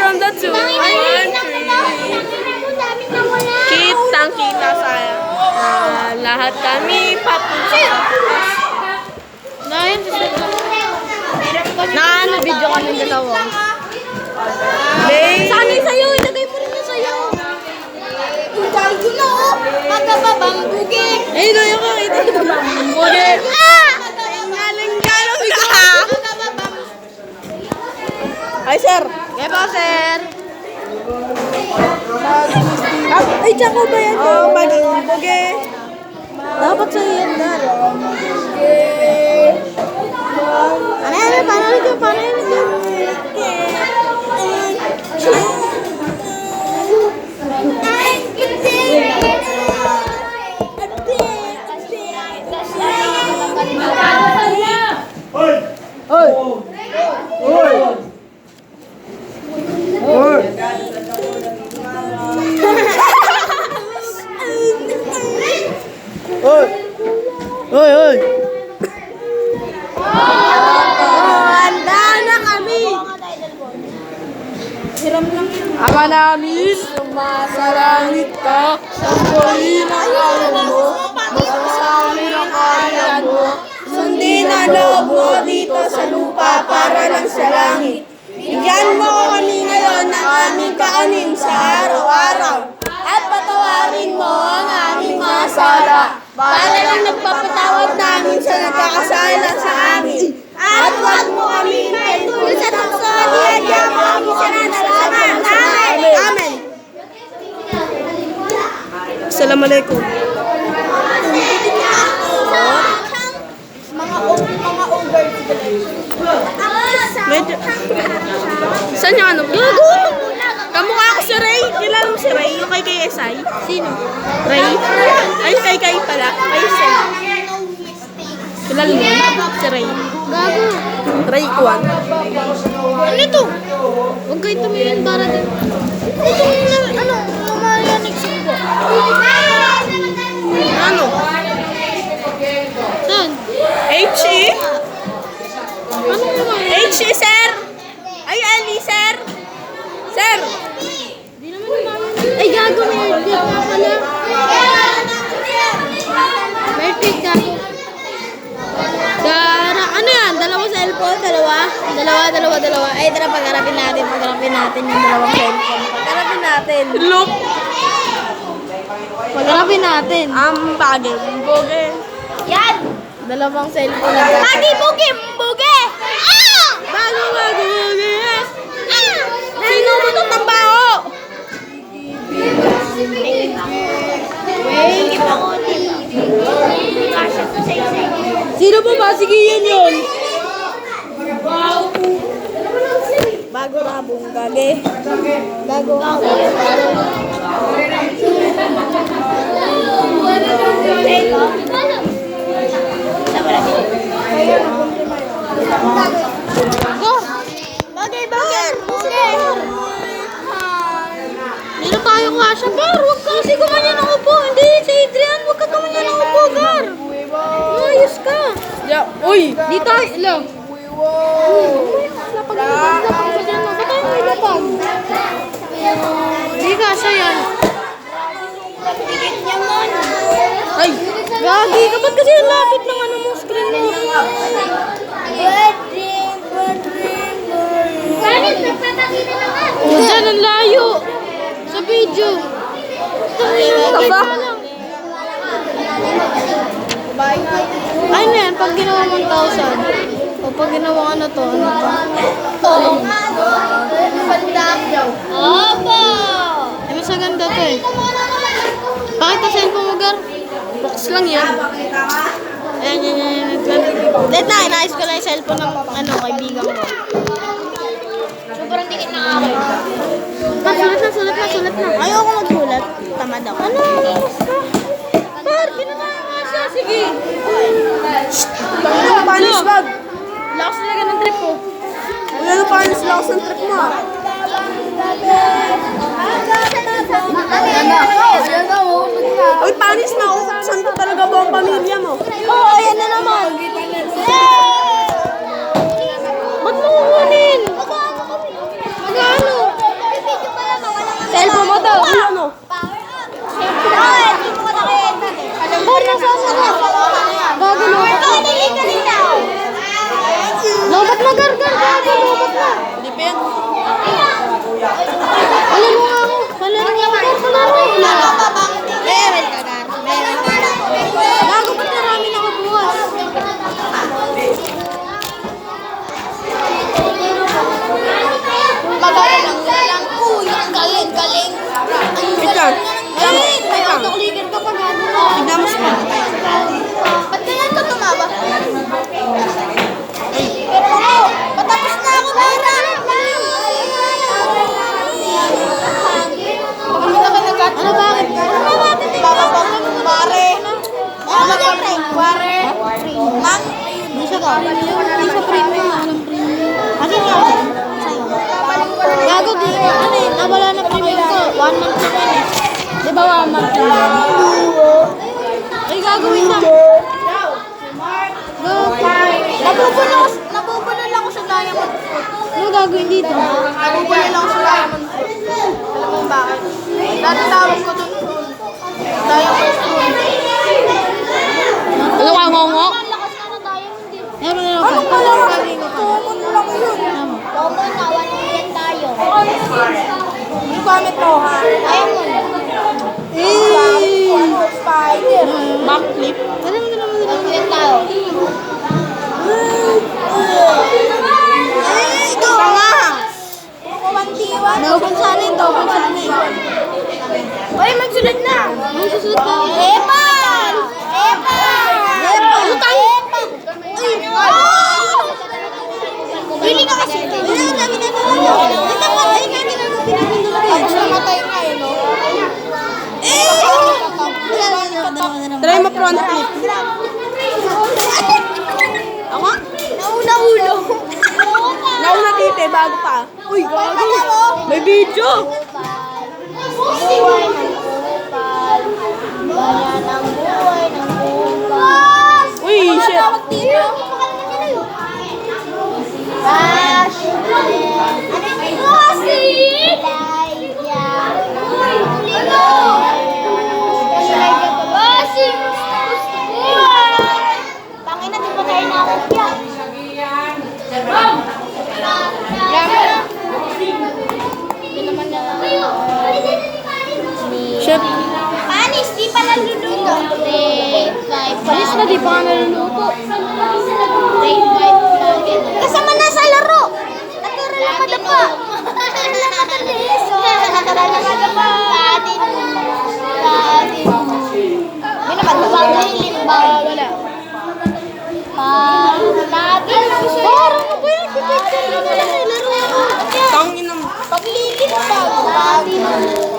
from the 2. 1, 3. Kitang-kita saya. Lahat kami papunta. Video kami dalawa. Sanay sa'yo, ilagay mo rin yung sa'yo. Ang gago na oh. Magkababambugi. Ay, no, yung kakita ito. Bambugi. Galing-galing ka. Hi, sir. Kaya po, sir. Ay, tsaka ba yan? Oo, bambugi. Dapat sa'yo yan, Dar. Paano yun? Hoy! Handa na kami. Ama namin, sumasalangit ka, sampuin ang alam mo, masasabi ang kaya mo, sundin ang loob mo dito sa lupa para lang sa langit. Bigyan mo kami ngayon ng aming kaanin sa araw-araw, at patawarin mo ang aming mga sala, para lang nagpapatawad namin sa nagkakasala sa amin. At huwag mo kami maitulad sa tukso, niyagyan mo kami sa nanalaman. Amen! Amen! Assalamualaikum. Mga over. Medyo... Saan yung ano? Kamukha ako si Ray. Kilala mo si Ray? Yung kay KSI? Sino? Ray? Ay, kay pala. Kay Sen. Kilala mo? Si Ray. Gago. Ray Kwan. Ano ito? Huwag kayo tumingin para din. Ito yung marianig singko. Ano? Saan? H.E.? Ano naman? H.E. Sir? Ay, Ali, Sir? Sir? Di naman naman. Ay, gago may airdrop nga pala. May airdrop ka. Ano yan? Dalawa cellphone? Dalawa. Ay, tara, pag-harapin natin yung dalawang cellphone. Pag-harapin natin. Look. Pag-harapin natin. Bagay. Boge. Yan! Dalawang cellphone na gata. Pagi, bugi! Ah! Bago. Sino mo itong tambaho? Wait, ako. Sino po ba? Sige, yan yun. Bago rabong gage. Bago. Go! Bagay! Dito tayo kasya, Gar! Huwag ka kasi gumanyan ng upo! Hindi, si Adrian! Huwag ka gumanyan ng upo, Gar! Ayos ka! Uy! Di tayo, lang! Lapag ka dyan, no? Ba't tayo may lapag? Hindi kasya yan. Ay! Gagi ka! Ba't kasi ang lapit ng ano mo, screen mo? Oh, dyan ang layo! Sa video! Ano ba? Ay na yan, pag ginawa 1,000. O pag ginawa ano to? Opo! Eh, mas maganda to eh. Pakita cellphone mo, Gar. Box lang yan. Ayan. Let na, inayos ko na yung cellphone ng kaibigan ko. Sobrang dikit na ako. Sulat na. Ayoko magsulat. Tamad ako. Ano? Par, ginawa nga siya. Sige. Panis bag. Lakas talaga ng trip ko. Wala panis lakas ng trip mo. Uy, panis na. Saan ko talaga buong pamilya mo? Oo, ayan na naman. Ba't mo kukunin? Magkano? Ben. Palaro nga ako. Palaro nga ako. Palaro. Meron ka na. Meron ka na. Gago ba't marami na ako bukas? Magalang lang. Uy, ang galing, galing. Wait lang. Ay, May autoclicker ka pa gago. tignan mo sa ba't ganyan ka tumawa? Pero ako, patapos na ako, Mara. Ano bakit? Pare. Pare. Ma'am. Hindi siya premium. Walang premium. Akin nga. Gago di. Ano eh. Nawala na premium ko. 1 month na yun eh. Di ba 1 month na yun? Ay gagawin na. Nabubulo lang ako sa diamond fruit. Ano gagawin dito? Nabubulo lang ako sa diamond fruit. Alam mo bakit? Dati tawag ko doon diamond fruit. Ano ka ngongo? Ang lakas na ng diamond din. Meron na ako. Common lang yun. Common na, 1 tayo. Yung gamit mo ha? Diamond. Spider. Backflip. Alam mo naman nila. 1 tayo. Ikaw nga! Naupang sana yun. Naupang sana yun. Uy, magsulat na! Ang susunod na. Epal! Epal! Epal! Utang! Pili ka kasi. Tapos namatay nga eh, no? Try mo front flip. Ako? Nauna ulo. Nauna tite, bago pa. Uy, gago. May video. Buhay ng kupal. Bayan ng buhay ng kupal. Uy, shit. Bash. Tangina, di ba tayo nakakapya? Shit. Panis, di pa naluluto. 3, 5, Alis na, di pa nga naluluto. Kasama na sa laro. Natural na madapa. Natural na madapa. Atin. May naman, mababahin. Wala. Lagi. Parang ako yun. Pipicture na lang. Laro ako. Tangin naman. Paglilit pa.